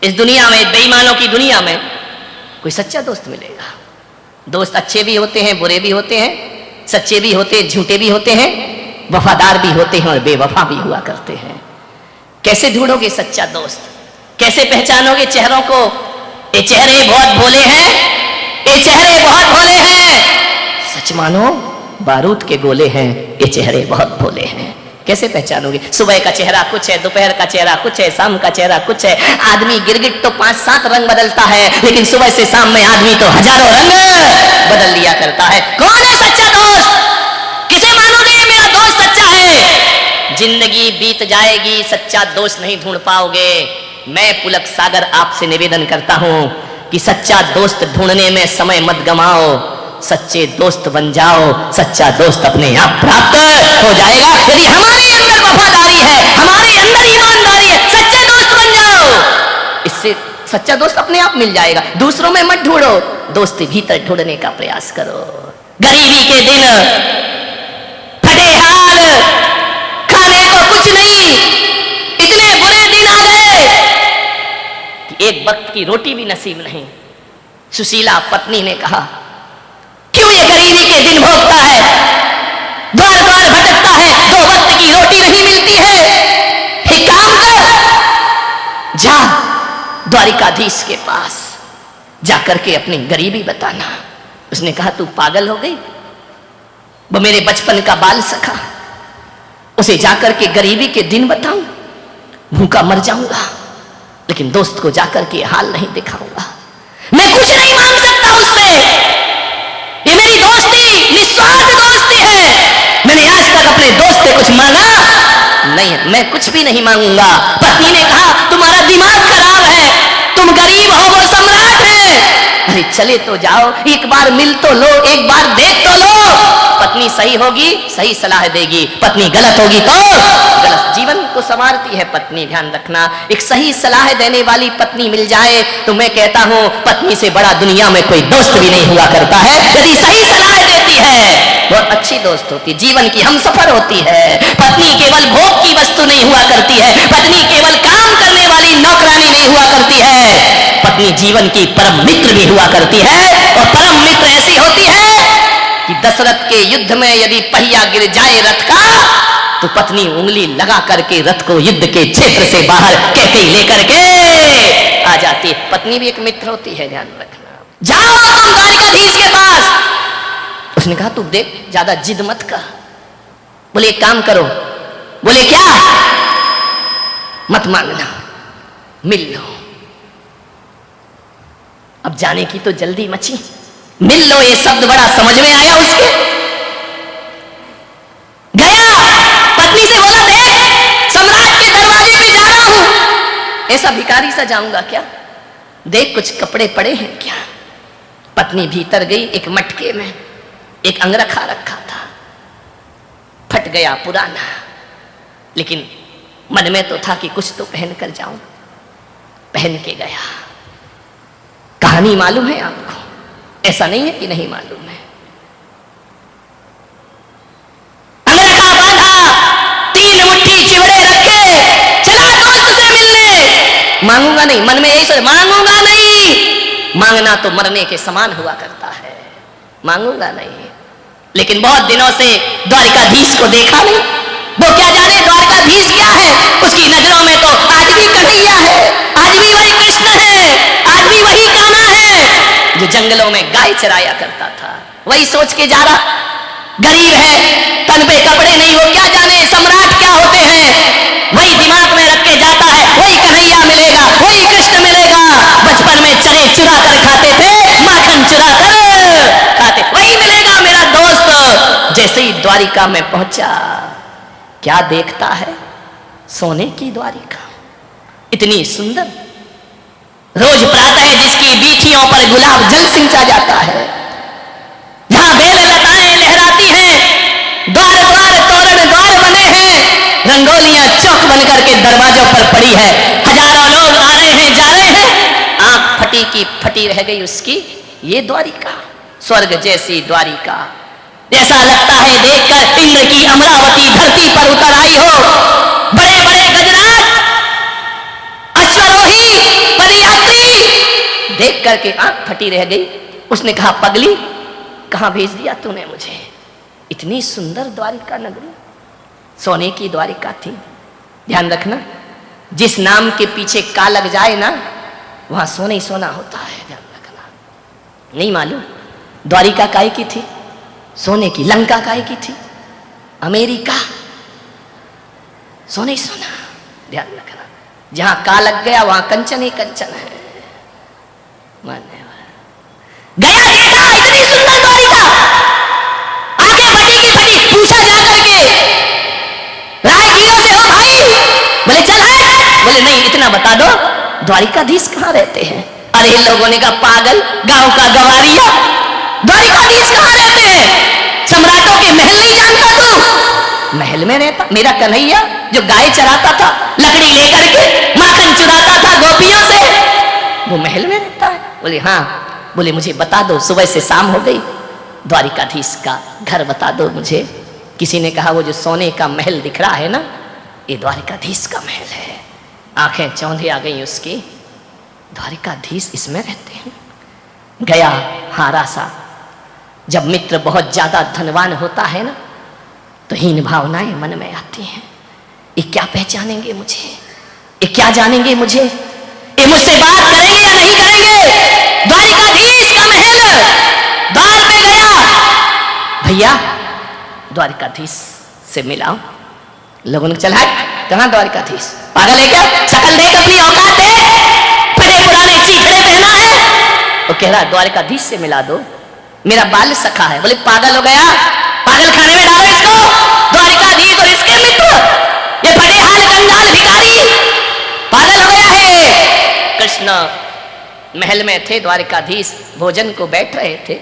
इस दुनिया में, बेईमानों की दुनिया में कोई सच्चा दोस्त मिलेगा। दोस्त अच्छे भी होते हैं, बुरे भी होते हैं, सच्चे भी होते हैं, झूठे भी होते हैं, वफादार भी होते हैं और बेवफा भी हुआ करते हैं। कैसे ढूंढोगे सच्चा दोस्त? कैसे पहचानोगे चेहरों को? ये चेहरे बहुत भोले हैं, ये चेहरे बहुत भोले हैं। सच मानो बारूद के गोले हैं, ये चेहरे बहुत भोले हैं। कैसे पहचानोगे? सुबह का चेहरा कुछ है, दोपहर का चेहरा कुछ है, शाम का चेहरा कुछ है। आदमी गिरगिट तो 5-7 रंग बदलता है, लेकिन सुबह से शाम में आदमी तो हजारों रंग बदल लिया करता है। कौन है सच्चा दोस्त? किसे मानोगे ये मेरा दोस्त सच्चा है? जिंदगी बीत जाएगी, सच्चा दोस्त नहीं ढूंढ पाओगे। मैं पुलक सागर आपसे निवेदन करता हूं कि सच्चा दोस्त ढूंढने में समय मत गमाओ, सच्चे दोस्त बन जाओ। सच्चा दोस्त अपने आप प्राप्त हो जाएगा यदि हमारे अंदर वफादारी है, हमारे अंदर ईमानदारी है। सच्चे दोस्त बन जाओ, इससे सच्चा दोस्त अपने आप मिल जाएगा। दूसरों में मत ढूंढो, दोस्त भीतर ढूंढने का प्रयास करो। गरीबी के दिन, फटे हाल, खाने को कुछ नहीं, इतने बुरे दिन आ गए कि एक वक्त की रोटी भी नसीब नहीं। सुशीला पत्नी ने कहा, क्यों ये गरीबी के दिन भोगता है, द्वार द्वार भटकता है, 2 वक्त की रोटी नहीं मिलती है। एक काम कर, जा द्वारिकाधीश के पास जाकर के अपनी गरीबी बताना। उसने कहा, तू पागल हो गई? वो मेरे बचपन का बाल सखा, उसे जाकर के गरीबी के दिन बताऊं? भूखा मर जाऊंगा, लेकिन दोस्त को जाकर के हाल नहीं दिखाऊंगा। मैं कुछ नहीं मांग सकता उससे, ये मेरी दोस्ती निस्वार्थ दोस्ती है। मैंने आज तक अपने दोस्त से कुछ मांगा नहीं, मैं कुछ भी नहीं मांगूंगा। पत्नी ने कहा, तुम्हारा दिमाग खराब है, तुम गरीब हो, वो सम्राट है। अरे चले तो जाओ, एक बार मिल तो लो, एक बार देख तो लो। पत्नी सही होगी, सही सलाह देगी, पत्नी गलत होगी तो गलत। जीवन को संवारती है पत्नी, ध्यान रखना। एक सही सलाह देने वाली पत्नी मिल जाए तो मैं कहता हूं पत्नी से बड़ा दुनिया में कोई दोस्त भी नहीं हुआ करता है। यदि सही सलाह देती है, बहुत अच्छी दोस्त होती, जीवन की हमसफर होती है। पत्नी केवल भोग की वस्तु नहीं हुआ करती है, पत्नी केवल काम करने वाली नौकरानी नहीं हुआ करती है, पत्नी जीवन की परम मित्र भी हुआ करती है। और परम मित्र ऐसी होती है कि दशरथ के युद्ध में यदि पहिया गिर जाए रथ का, तो पत्नी उंगली लगा करके रथ को युद्ध के क्षेत्र से बाहर कैसे लेकर के आ जाती है। पत्नी भी एक मित्र होती है, ध्यान रखना। जाओ तुम द्वारिकाधीश के पास। उसने कहा, तू देख, ज्यादा जिद मत कर। बोले एक काम करो। बोले क्या? मत मांगना, मिल लो। अब जाने की तो जल्दी मची। मिल लो ये शब्द बड़ा समझ में आया उसके। गया, पत्नी से बोला, देख सम्राट के दरवाजे पे जा रहा हूं। ऐसा भिखारी सा जाऊंगा क्या? देख कुछ कपड़े पड़े हैं क्या? पत्नी भीतर गई, एक मटके में एक अंगरखा रखा था, फट गया, पुराना, लेकिन मन में तो था कि कुछ तो पहन कर जाऊं। पहन के गया। कहानी मालूम है आपको, ऐसा नहीं है कि नहीं मालूम है। अंगरखा बांधा, 3 मुट्ठी चिवड़े रखे, चला दोस्त से मिलने। मांगूंगा नहीं, मन में यही सोच, मांगूंगा नहीं। मांगना तो मरने के समान हुआ करता है, मांगूंगा नहीं। लेकिन बहुत दिनों से द्वारिकाधीश को देखा नहीं। वो क्या जाने द्वारकाधीश क्या है? उसकी नजरों में तो आज भी कन्हैया है, आज भी वही कृष्ण है, आज भी वही कान्हा है जो जंगलों में गाय चराया करता था। वही सोच के जा रहा। गरीब है, तन पे कपड़े नहीं, वो क्या जाने सम्राट क्या होते हैं। वही दिमाग में रख के जाता है, वही कन्हैया मिलेगा, वही कृष्ण मिलेगा। बचपन में चने चुरा कर खाते थे, माखन चुरा कर खाते, वही मिलेगा मेरा दोस्त। जैसे ही द्वारिका में पहुंचा, क्या देखता है? सोने की द्वारिका, इतनी सुंदर। रोज प्रातः जिसकी बीथियों पर गुलाब जल सिंचा जाता है, जहां बेल लताएं लहराती हैं, द्वार द्वार तोरण द्वार बने हैं, रंगोलियां चौक बनकर के दरवाजों पर पड़ी है। हजारों लोग आ रहे हैं, जा रहे हैं। आंख फटी की फटी रह गई उसकी। ये द्वारिका, स्वर्ग जैसी द्वारिका, जैसा लगता है देखकर इंद्र की अमरावती धरती पर उतर आई हो। बड़े बड़े गजराज, अश्वरोही, देख करके आंख फटी रह गई। उसने कहा, पगली कहां भेज दिया तूने मुझे? इतनी सुंदर द्वारिका नगरी, सोने की द्वारिका थी। ध्यान रखना, जिस नाम के पीछे का लग जाए ना, वहां सोना ही सोना होता है। ध्यान रखना। नहीं मालूम द्वारिका काय की थी? सोने की। लंका काय की थी? अमेरिका। सोने ही सोना। ध्यान रखना, जहां का लग गया वहां कंचन ही कंचन है। मानने गया, देखा इतनी सुंदर द्वारिका, आंखें फटी की फटी। पूछा जा करके, राहगीरों से, हो भाई? बोले चल है। बोले नहीं, इतना बता दो द्वारिकाधीश कहां रहते हैं? अरे लोगों ने कहा, पागल, गांव का गवारिया, द्वारिकाधीश कहां रहते हैं? सम्राटों के महल नहीं जानता तू? महल में रहता मेरा कन्हैया, जो गाय चराता था, लकड़ी लेकर के माखन चुराता था गोपियों से, वो महल में रहता है? बोले हाँ। बोले मुझे बता दो, सुबह से शाम हो गई, द्वारिकाधीश का घर बता दो मुझे। किसी ने कहा, वो जो सोने का महल दिख रहा है ना, ये द्वारिकाधीश का महल है। आंखें चौंधी आ गई उसकी, द्वारिकाधीश इसमें रहते हैं। गया हारा सा। जब मित्र बहुत ज्यादा धनवान होता है ना, तो हीन भावनाएं मन में आती हैं। ये क्या पहचानेंगे मुझे? ये क्या जानेंगे मुझे? ये मुझसे बात करेंगे या नहीं करेंगे? द्वारिकाधीश का महल, द्वार पे गया, भैया द्वारिकाधीश से मिलाओ। लोगों ने चला, कहां द्वारिकाधीश? पागल है क्या? शकल देख, अपनी औकात है, फटे पुराने चीथड़े पहना है। वो कह रहा, द्वारिकाधीश से मिला दो, मेरा बाल सखा है। बोले पागल हो गया, पागल खाने में डालो इसको। द्वारिकाधीश और इसके मित्र, ये फटे हाल कंगाल भिखारी, पागल हो गया है। कृष्ण महल में थे, द्वारिकाधीश भोजन को बैठ रहे थे।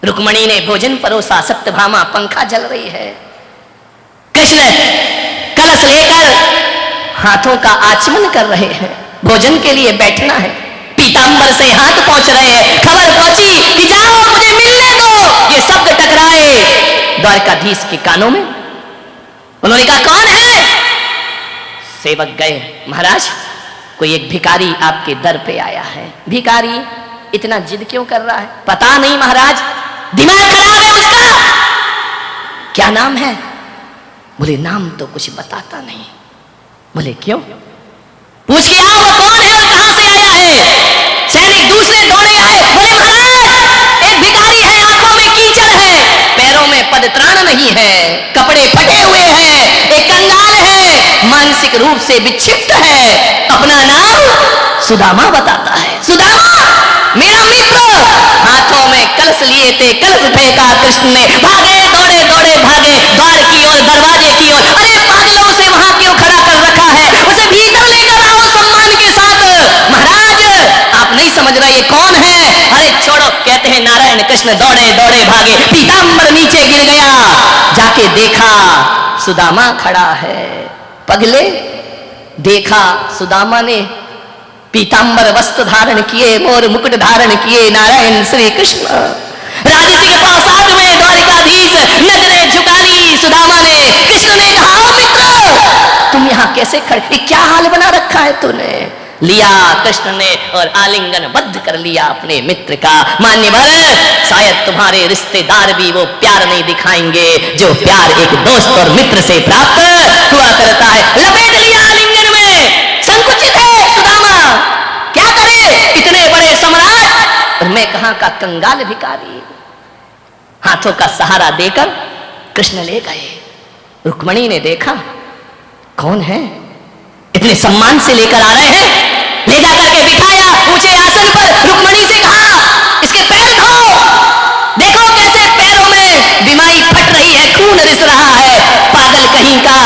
रुक्मणी ने भोजन परोसा, सत्यभामा पंखा जल रही है। कृष्ण कलश लेकर हाथों का आचमन कर रहे हैं, भोजन के लिए बैठना है। पीतांबर से हाथ पहुंच रहे हैं। खबर पहुंची कि जाओ मुझे मिलने दो। ये शब्द टकराए द्वारिकाधीश के कानों में। उन्होंने कहा, कौन है? सेवक गए, महाराज कोई एक भिखारी आपके दर पे आया है। भिखारी इतना जिद क्यों कर रहा है? पता नहीं महाराज, दिमाग खराब है उसका। क्या नाम है? बोले नाम तो कुछ बताता नहीं। बोले क्यों? पूछ के आओ वो कौन है और कहां से आया है। सैनिक दूसरे दौड़े आए। बोले महाराज एक भिखारी है, आंखों में कीचड़ है, पैरों में पदत्राण नहीं है, कपड़े फटे हुए हैं, एक कंगाल है, मानसिक रूप से विक्षिप्त है, अपना नाम सुदामा बताता है। सुदामा मेरा मित्र। हाथों में कलश लिए थे, कलश फेंका कृष्ण ने। भागे, दौड़े दौड़े भागे द्वार की ओर, दरवाजे की ओर। अरे पागलों, उसे वहां क्यों खड़ा कर रखा है? उसे भीतर लेकर आओ सम्मान के साथ। महाराज आप नहीं समझ रहे ये कौन है? अरे छोड़ो, कहते हैं नारायण कृष्ण। दौड़े दौड़े भागे, पीतांबर नीचे गिर गया। जाके देखा सुदामा खड़ा है। पगले देखा सुदामा ने पीतांबर वस्त्र धारण किए, मोर मुकुट धारण किए, नारायण श्री कृष्ण। राजसी के प्रासाद में द्वारिकाधीश नजरें झुका ली सुदामा ने। कृष्ण ने कहा, मित्र तुम यहाँ कैसे खड़े? क्या हाल बना रखा है तूने? लिया कृष्ण ने और आलिंगन बद्ध कर लिया अपने मित्र का। मान्यवर शायद तुम्हारे रिश्तेदार भी वो प्यार नहीं दिखाएंगे जो प्यार एक दोस्त और मित्र से प्राप्त हुआ करता है। लपेट लिया आलिंगन में। संकुचित है सुदामा, क्या करे इतने बड़े सम्राट और मैं कहां का कंगाल भिखारी। हाथों का सहारा देकर कृष्ण ले गए। रुक्मणी ने देखा, कौन है? इतने सम्मान से लेकर आ रहे हैं। ले जाकर के बिठाया ऊंचे आसन पर। रुक्मणी से कहा, इसके पैर धो। देखो कैसे पैरों में बीमारी फट रही है, खून रिस रहा है। पागल कहीं का,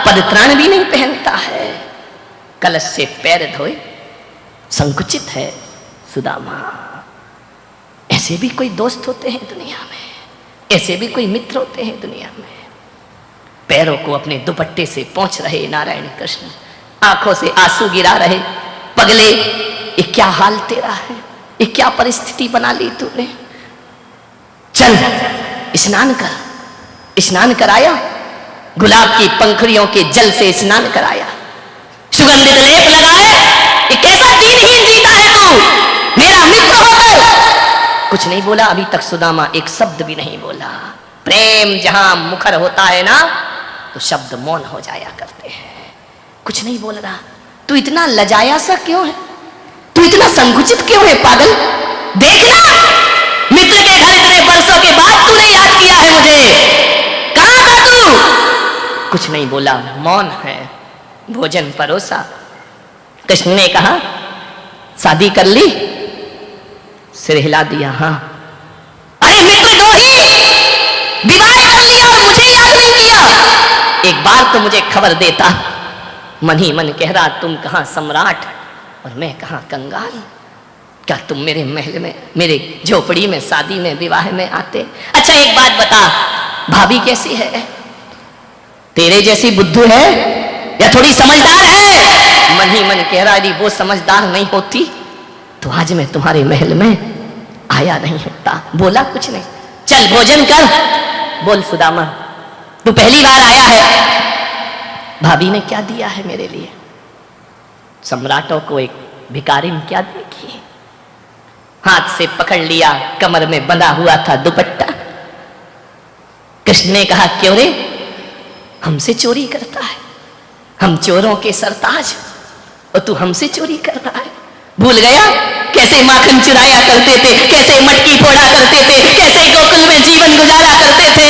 पदत्राण भी नहीं पहनता है। कलश से पैर धोए। संकुचित है सुदामा। ऐसे भी कोई दोस्त होते हैं दुनिया में, ऐसे भी कोई मित्र होते हैं दुनिया में। पैरों को अपने दुपट्टे से पोंछ रहे नारायण कृष्ण, आंखों से आंसू गिरा रहे। पगले ये क्या हाल तेरा है? ये क्या परिस्थिति बना ली तूने? चल स्नान कर। स्नान कराया, गुलाब की पंखुड़ियों के जल से स्नान कराया, सुगंधित लेप लगाए। ये कैसा दीनहीन जीता है तू? कुछ नहीं बोला। अभी तक सुदामा एक शब्द भी नहीं बोला। प्रेम जहां मुखर होता है ना तो शब्द मौन हो जाया करते हैं। कुछ नहीं बोल रहा। तू इतना लजाया सा क्यों है? तू इतना संकुचित क्यों है पागल? देखना, मित्र के घर इतने वर्षों के बाद तूने याद किया है मुझे। कहां था तू? कुछ नहीं बोला, मौन है। भोजन परोसा। कृष्ण ने कहा, शादी कर ली? सिर हिला दिया, हाँ। अरे मित्र द्रोही, विवाह कर लिया और मुझे याद नहीं किया। एक बार तो मुझे खबर देता। मन ही मन कह रहा, तुम कहां सम्राट और मैं कहां कंगाल। क्या तुम मेरे महल में, मेरे झोपड़ी में, शादी में, विवाह में आते? अच्छा एक बात बता, भाभी कैसी है? तेरे जैसी बुद्धू है या थोड़ी समझदार है? मन ही मन कह रहा, यदि वो समझदार नहीं होती तो आज मैं तुम्हारे महल में आया नहीं होता। बोला कुछ नहीं। चल भोजन कर। बोल सुदामा, तू पहली बार आया है। भाभी ने क्या दिया है मेरे लिए? सम्राटों को एक भिखारी ने क्या देखी? हाथ से पकड़ लिया, कमर में बंधा हुआ था दुपट्टा। कृष्ण ने कहा, क्यों रे, हमसे चोरी करता है? हम चोरों के सरताज और तू हमसे चोरी कर रहा है? भूल गया कैसे माखन चुराया करते थे, कैसे मटकी फोड़ा करते थे, कैसे गोकुल में जीवन गुजारा करते थे?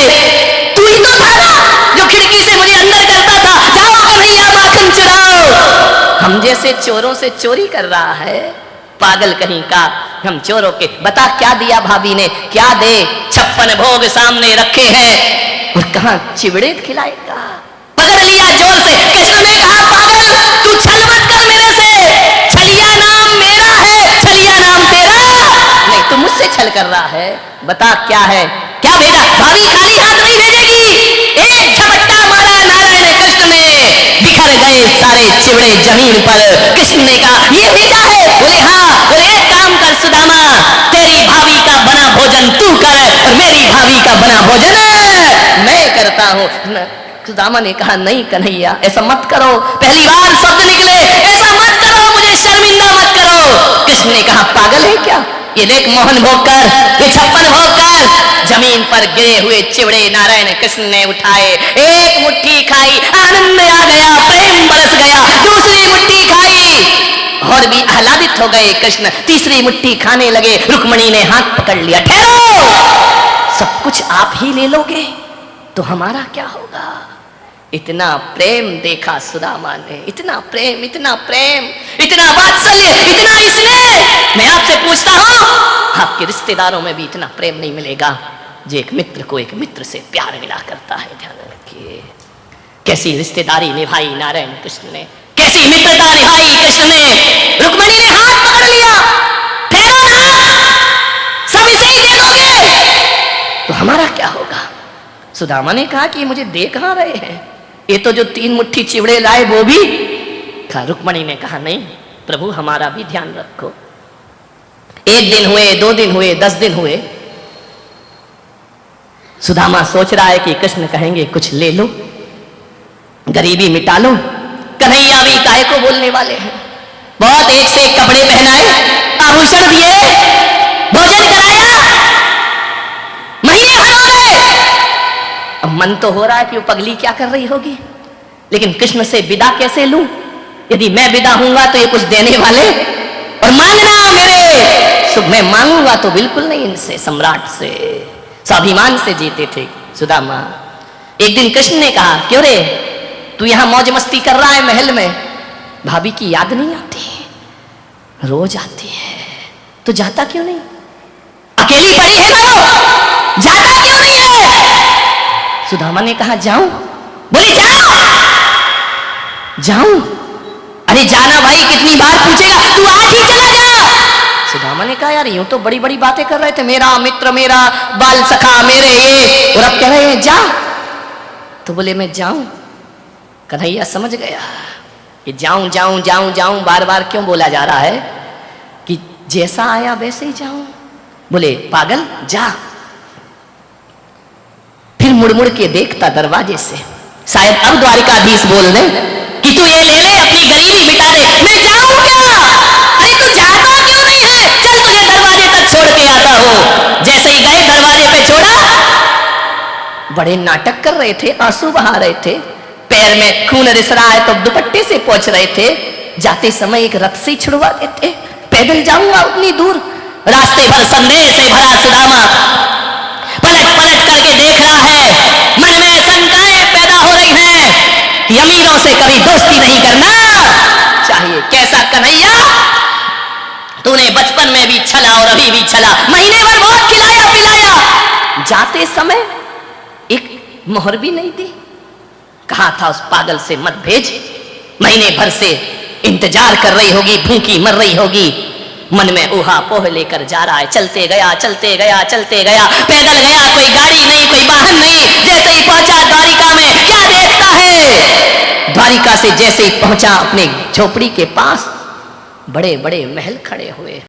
तू ही तो था ना जो खिड़की से मुझे अंदर करता था, जाओ कन्हैया माखन चुराओ। हम जैसे चोरों से चोरी कर रहा है, पागल कहीं का। हम चोरों के, बता क्या दिया भाभी ने? क्या दे? 56 भोग सामने रखे हैं और कहां चिवड़े खिलाएगा? पकड़ लिया जोर से। कृष्ण ने कहा, पागल तू छल मत कर मेरे से। छलिया नाम मेरा है, छलिया नाम तेरा नहीं। तू मुझसे छल कर रहा है, बता क्या है? क्या भेजा? भाभी खाली हाथ नहीं भेजेगी। एक झपट्टा मारा नारायण कृष्ण ने, बिखर गए सारे चिवड़े जमीन पर। कृष्ण ने कहा, ये भेजा है? बोले हाँ। बोले एक काम कर सुदामा, तेरी भाभी का बना भोजन तू कर और मेरी भाभी का बना भोजन मैं करता हूं। सुदामा ने कहा, नहीं कन्हैया ऐसा मत करो। पहली बार शब्द निकले, ऐसा मत करो, मुझे शर्मिंदा मत करो। कृष्ण ने कहा, पागल है क्या? ये देख मोहन भोग कर, ये 56 भोग कर। जमीन पर गिरे हुए चिवड़े नारायण कृष्ण ने उठाए, एक मुट्ठी खाई, आनंद आ गया, प्रेम बरस गया। दूसरी मुट्ठी खाई और भी आह्लादित हो गए कृष्ण। तीसरी मुट्ठी खाने लगे। रुक्मणी ने हाथ पकड़ लिया, ठहरो, सब कुछ आप ही ले लोगे तो हमारा क्या होगा? इतना प्रेम देखा सुदामा ने, इतना प्रेम, इतना प्रेम, इतना वात्सल्य, इतना स्नेह। मैं आपसे पूछता हूं, आपके रिश्तेदारों में भी इतना प्रेम नहीं मिलेगा जो एक मित्र को एक मित्र से प्यार मिला करता है। ध्यान रखिए, कैसी रिश्तेदारी निभाई नारायण कृष्ण ने, कैसी मित्रता निभाई कृष्ण ने। रुक्मणी ने हाथ पकड़ लिया, ठहरो ना, सब इसे ही दे दोगे तो हमारा क्या होगा? सुदामा ने कहा कि मुझे दे कहां रहे हैं, ये तो जो 3 मुट्ठी चिवड़े लाए वो भी खा। रुक्मणी ने कहा, नहीं प्रभु हमारा भी ध्यान रखो। 1 दिन हुए, 2 दिन हुए, 10 दिन हुए। सुदामा सोच रहा है कि कृष्ण कहेंगे कुछ ले लो, गरीबी मिटा लो। कन्हैया भी काहे को बोलने वाले हैं। बहुत एक से एक कपड़े पहनाए, आभूषण दिए, भोजन कराया, महीने भर हो गए। अब मन तो हो रहा है कि वो पगली क्या कर रही होगी, लेकिन कृष्ण से विदा कैसे लूं? यदि मैं विदा हूंगा तो ये कुछ देने वाले और मांगना मेरे सुख। मैं मांगूंगा तो बिल्कुल नहीं इनसे, सम्राट से। स्वाभिमान से जीते थे सुदामा। एक दिन कृष्ण ने कहा, क्यों रे तू यहां मौज मस्ती कर रहा है महल में, भाभी की याद नहीं आती? रोज आती है, तो जाता क्यों नहीं? अकेली पड़ी है ना वो, जाता क्यों नहीं है? सुदामा ने कहा, जाऊं? बोली जाओ, जाऊं? अरे जाना भाई, कितनी बार पूछेगा, तू आज ही चला जा। सुदामा ने कहा, यार यूं तो बड़ी बड़ी बातें कर रहे थे, मेरा मित्र, मेरा बाल सखा, मेरे ये, और अब कह रहे हैं जा। तो बोले मैं जाऊं? कन्हैया समझ गया कि जाऊं जाऊं जाऊं जाऊं बार बार क्यों बोला जा रहा है, कि जैसा आया वैसे ही जाऊं। बोले पागल जा। फिर मुड़ मुड़ के देखता दरवाजे से, शायद अब द्वारिकाधीश बोल दे कि तू ये ले ले, अपनी गरीबी मिटा दे। मैं जाऊं क्या? अरे तू जाता क्यों नहीं है? चल तुझे दरवाजे तक छोड़ के आता हूं। बड़े नाटक कर रहे थे, आंसू बहा रहे थे, पैर में खून रिस रहा है तो दुपट्टे से पोंछ रहे थे। जाते समय एक रथ से छुड़वा देते, पैदल जाऊंगा उतनी दूर। रास्ते भर संदेह से भरा सुदामा पलट पलट करके देख रहा है, मन में शंकाएं पैदा हो रही हैं कि अमीरों से कभी दोस्ती नहीं करना चाहिए। कैसा कन्हैया, तूने बचपन में भी छला और अभी भी छला, महीने भर बहुत खिलाया पिलाया, जाते समय एक मोहर भी नहीं दी। कहा था उस पागल से मत भेज, महीने भर से इंतजार कर रही होगी, भूखी मर रही होगी, मन में ऊहा पोह लेकर जा रहा है। चलते गया चलते गया चलते गया, पैदल गया, कोई गाड़ी नहीं कोई वाहन नहीं। जैसे ही पहुंचा द्वारिका में, क्या देखता है, द्वारिका से जैसे ही पहुंचा अपने झोपड़ी के पास बड़े बड़े महल खड़े हुए।